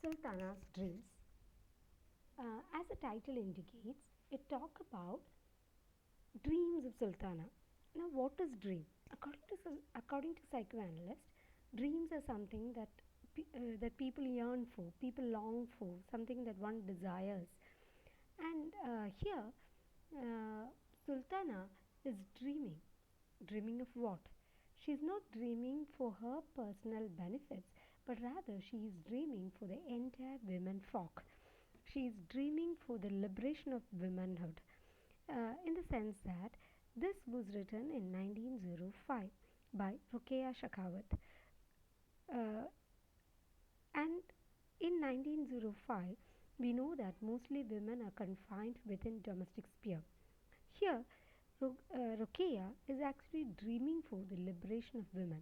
Sultana's Dreams. As the title indicates, it talks about dreams of Sultana. Now, what is dream? According to psychoanalysts, dreams are something that people yearn for, people long for, something that one desires. And here, uh, Sultana is dreaming. Dreaming of what? She is not dreaming for her personal benefits, but rather she is dreaming for the entire women folk. She is dreaming for the liberation of womanhood, in the sense that this was written in 1905 by Ruqayya Shekhawat. Uh, and in 1905, we know that mostly women are confined within domestic sphere. Here, Ruqayya is actually dreaming for the liberation of women.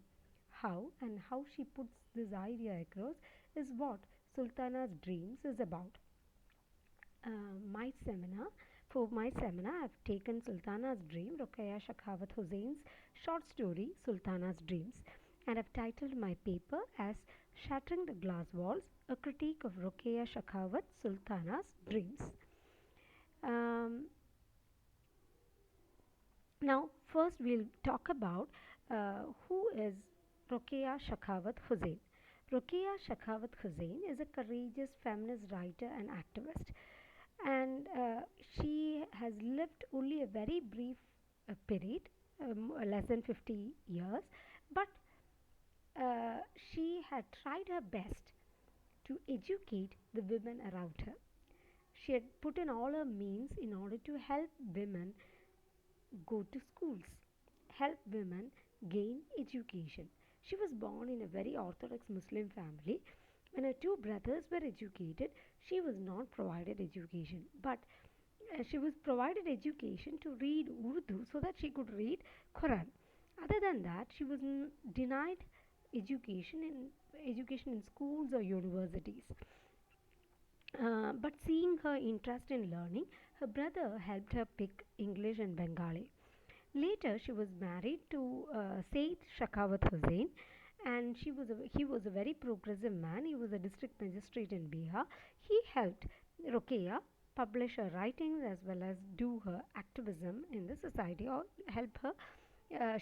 How and how she puts this idea across is what Sultana's Dreams is about. My seminar For my seminar, I've taken Sultana's Dream, Ruqayya Shekhawat Hussein's short story Sultana's Dreams, and I've titled my paper as Shattering the Glass Walls, a critique of Ruqayya Shekhawat Sultana's Dreams. Um, Now, first we'll talk about who is Ruqayya Shekhawat Hussein. Ruqayya Shekhawat Hussein is a courageous feminist writer and activist, and she has lived only a very brief period, less than 50 years, but she had tried her best to educate the women around her. She had put in all her means in order to help women go to schools, help women gain education. She was born in a very orthodox Muslim family. When her two brothers were educated, she was not provided education, but she was provided education to read Urdu so that she could read Quran. Other than that, she was denied education in schools or universities. But seeing her interest in learning, her brother helped her pick English and Bengali. Later, she was married to Said Shekhawat Hussain, and he was a very progressive man. He was a district magistrate in Bihar. He helped Rokeya publish her writings as well as do her activism in the society or help her.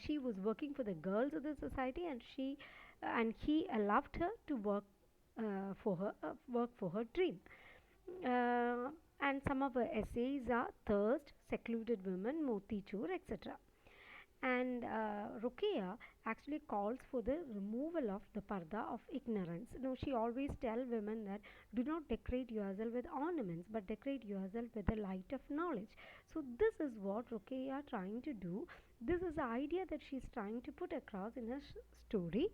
She was working for the girls of the society, and he allowed her to work for her dream. And some of her essays are Thirst, Secluded Women, Moti Chor, etc. And Ruqayya actually calls for the removal of the parda of ignorance. She always tells women that do not decorate yourself with ornaments, but decorate yourself with the light of knowledge. So this is what Ruqayya trying to do. This is the idea that she is trying to put across in her story,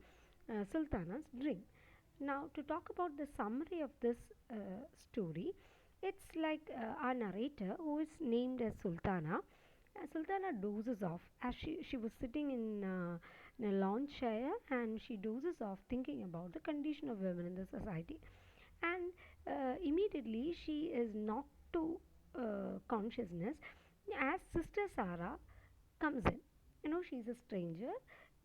Sultana's Dream. Now, to talk about the summary of this story, it's like our narrator, who is named as Sultana. Sultana dozes off as she was sitting in a lawn chair, and she dozes off thinking about the condition of women in the society. And immediately she is knocked to consciousness as Sister Sarah comes in. She's a stranger,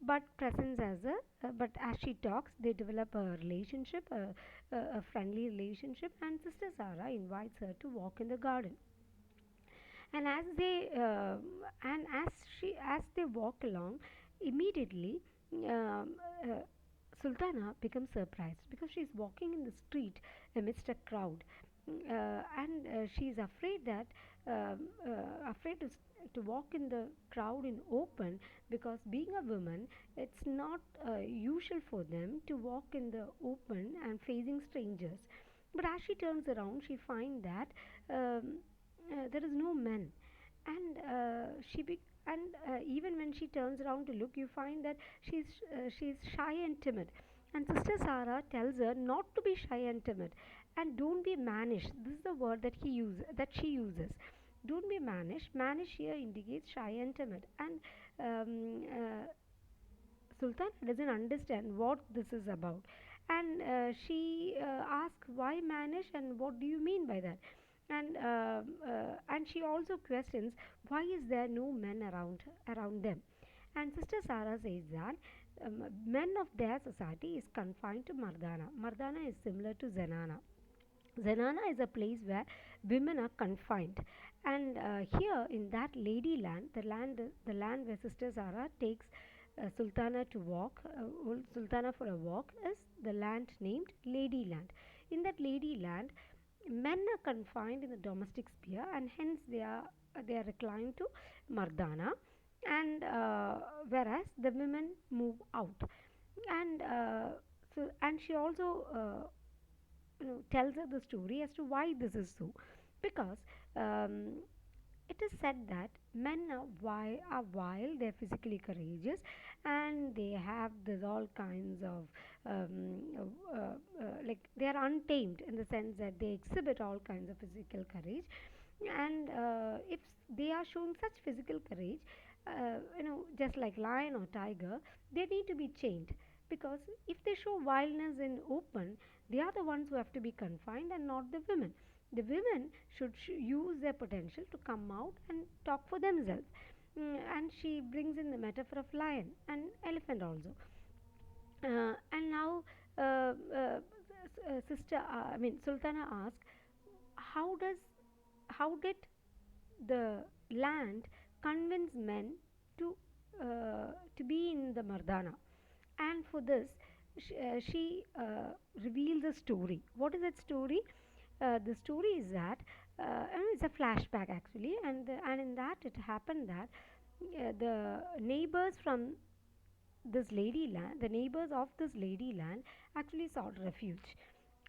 but presents as a but as she talks, they develop a relationship, a friendly relationship, and Sister Sarah invites her to walk in the garden. And as they walk along, immediately Sultana becomes surprised because she is walking in the street amidst a crowd, and she is afraid that afraid to walk in the crowd in open, because being a woman, it's not usual for them to walk in the open and facing strangers. But as she turns around, she finds that there is no men, and even when she turns around to look, you find that she's shy and timid. And Sister Sarah tells her not to be shy and timid, and don't be mannish. This is the word that she uses. Don't be mannish. Mannish here indicates shy and timid, and Sultan doesn't understand what this is about, and she asks why Manish and what do you mean by that, and she also questions why is there no men around them, and Sister Sarah says that Men of their society is confined to Mardana. Mardana is similar to Zenana. Zenana is a place where women are confined, and here in that lady land, the land where Sister Zara takes Sultana to walk, Sultana for a walk, is the land named Lady Land. In that Lady Land, men are confined in the domestic sphere, and hence they are reclined to Mardana, and whereas the women move out, and and she also tells her the story as to why this is so, because um, it is said that men are wild, they're physically courageous, and they have this all kinds of like they are untamed in the sense that they exhibit all kinds of physical courage, and if they are showing such physical courage, just like lion or tiger, they need to be chained, because if they show wildness in open, they are the ones who have to be confined and not the women. The women should use their potential to come out and talk for themselves. And she brings in the metaphor of lion and elephant also. And now, sister, I mean, Sultana asked, how does how did the land convince men to to be in the Mardana? And for this, she reveals a story. What is that story? The story is that it's a flashback actually, and in that it happened that the neighbors from this lady land, the neighbors of this lady land actually sought refuge,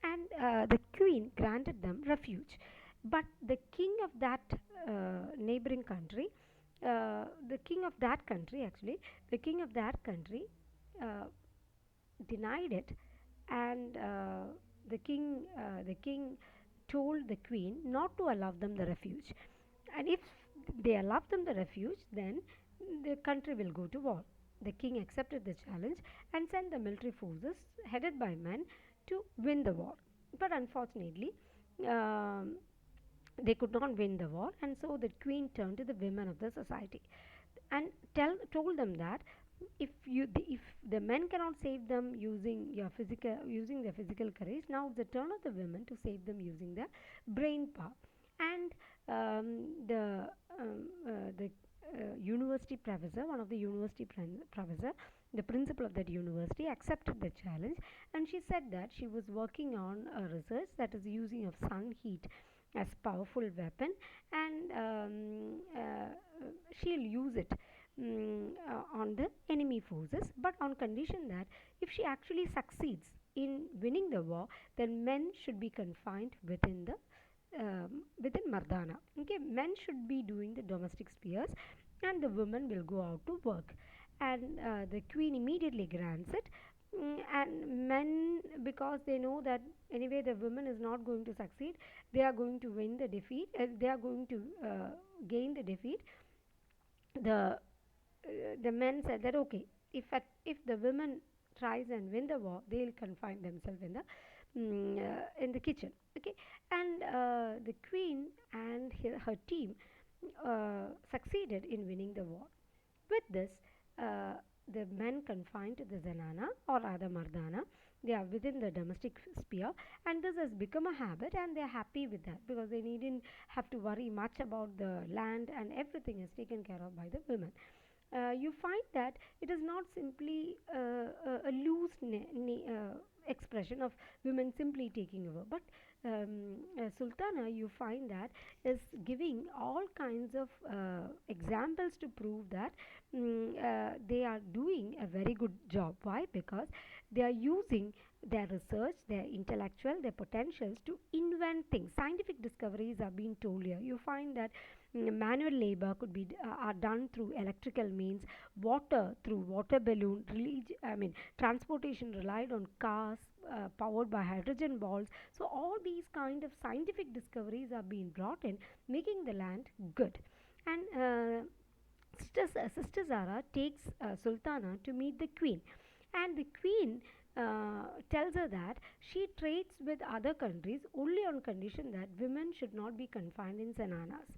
and the queen granted them refuge. But the king of that neighboring country, the king of that country actually, the king of that country uh, denied it, and the king told the queen not to allow them the refuge, and if they allow them the refuge, then the country will go to war. The king accepted the challenge and sent the military forces headed by men to win the war, but unfortunately um, they could not win the war, and so the queen turned to the women of the society and told them that if the men cannot save them using their physical courage, now it's the turn of the women to save them using their brain power. And the university professor, one of the university professor, the principal of that university, accepted the challenge, and she said that she was working on a research that is using of sun heat as powerful weapon, and she'll use it on the enemy forces, but on condition that if she actually succeeds in winning the war, then men should be confined within Mardana. Okay, men should be doing the domestic spheres, and the women will go out to work. And the queen immediately grants it. And men, because they know that anyway the women is not going to succeed, they are going to win the defeat, they are going to gain the defeat. The men said that okay, if the women tries and win the war, they'll confine themselves in the kitchen. Okay, and the queen and her team succeeded in winning the war. With this, uh, the men confined to the Zanana or other Mardana, they are within the domestic sphere, and this has become a habit, and they are happy with that because they needn't have to worry much about the land, and everything is taken care of by the women. You find that it is not simply a loose expression of women simply taking over, but Sultana, you find that is giving all kinds of examples to prove that they are doing a very good job. Why? Because they are using their research, their intellectual, their potentials to invent things. Scientific discoveries are being told here. You find that manual labor could be are done through electrical means, water through water balloon, transportation relied on cars powered by hydrogen balls. So all these kind of scientific discoveries are being brought in, making the land good. And Sister Zara takes Sultana to meet the queen, and the queen tells her that she trades with other countries only on condition that women should not be confined in zananas.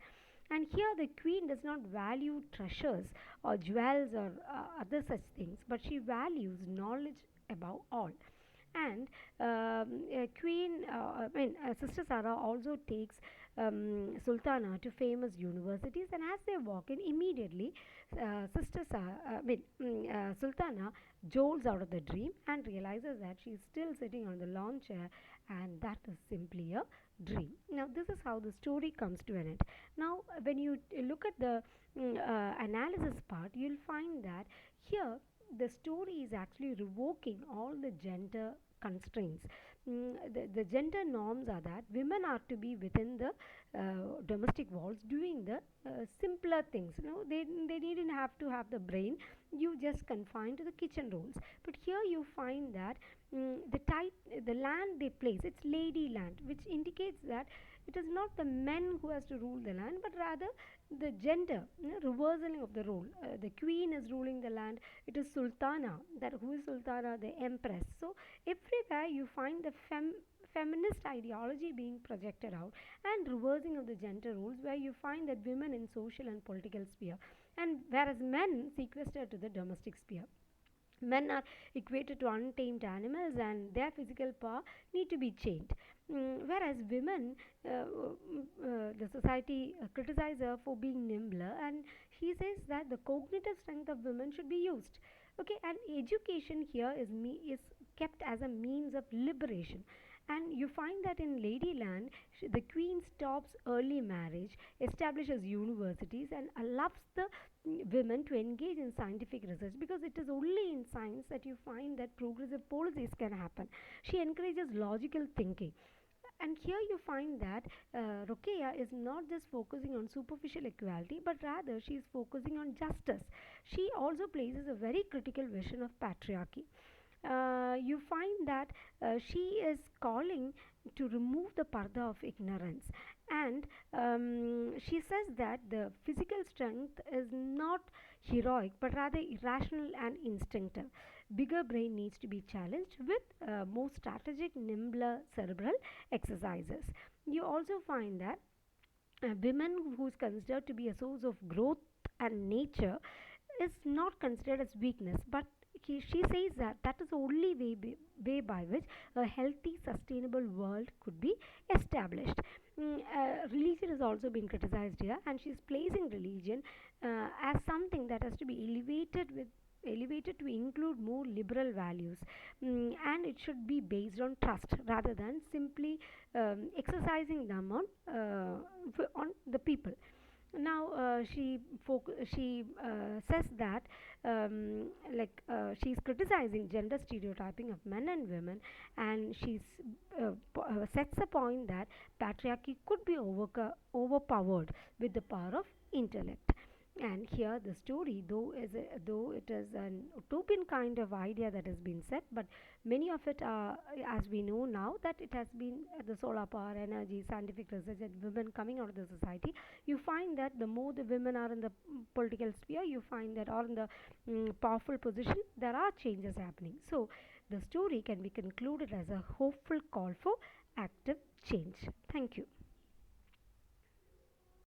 And here the queen does not value treasures or jewels or other such things, but she values knowledge above all. And Sister Sarah also takes Sultana to famous universities, and as they walk in, immediately Sultana jolts out of the dream and realizes that she is still sitting on the lawn chair, and that is simply a dream. Now, this is how the story comes to an end. Now, when you look at the analysis part, you'll find that here the story is actually revoking all the gender constraints. The gender norms are that women are to be within the domestic walls doing the simpler things. They needn't have to have the brain. You just confine to the kitchen roles. But here you find that the land they place, it's lady land, which indicates that it is not the men who has to rule the land, but rather the gender, reversal of the role. The queen is ruling the land. It is Sultana. That who is Sultana? The empress. So everywhere you find the feminist ideology being projected out, and reversing of the gender roles, where you find that women in social and political sphere, and whereas men sequestered to the domestic sphere. Men are equated to untamed animals, and their physical power need to be chained. Whereas women, the society criticize her for being nimbler, and she says that the cognitive strength of women should be used. Okay, and education here is kept as a means of liberation. And you find that in Ladyland, the queen stops early marriage, establishes universities, and allows the women to engage in scientific research, because it is only in science that you find that progressive policies can happen. She encourages logical thinking. And here you find that Rokeya is not just focusing on superficial equality, but rather she is focusing on justice. She also places a very critical vision of patriarchy. You find that she is calling to remove the parda of ignorance, and she says that the physical strength is not heroic but rather irrational and instinctive. Bigger brain needs to be challenged with more strategic, nimbler cerebral exercises. You also find that women who is considered to be a source of growth and nature is not considered as weakness, but she says that that is the only way by which a healthy, sustainable world could be established. Religion is also being criticized here, and she's placing religion as something that has to be elevated to include more liberal values, and it should be based on trust rather than simply exercising them on the people. Now she says that she's criticizing gender stereotyping of men and women, and she sets a point that patriarchy could be overpowered with the power of intellect. And here the story, though it is an utopian kind of idea that has been set, but many of it are, as we know now, that it has been the solar power, energy, scientific research, and women coming out of the society. You find that the more the women are in the political sphere, you find that, or in the powerful position, there are changes happening. So the story can be concluded as a hopeful call for active change. Thank you.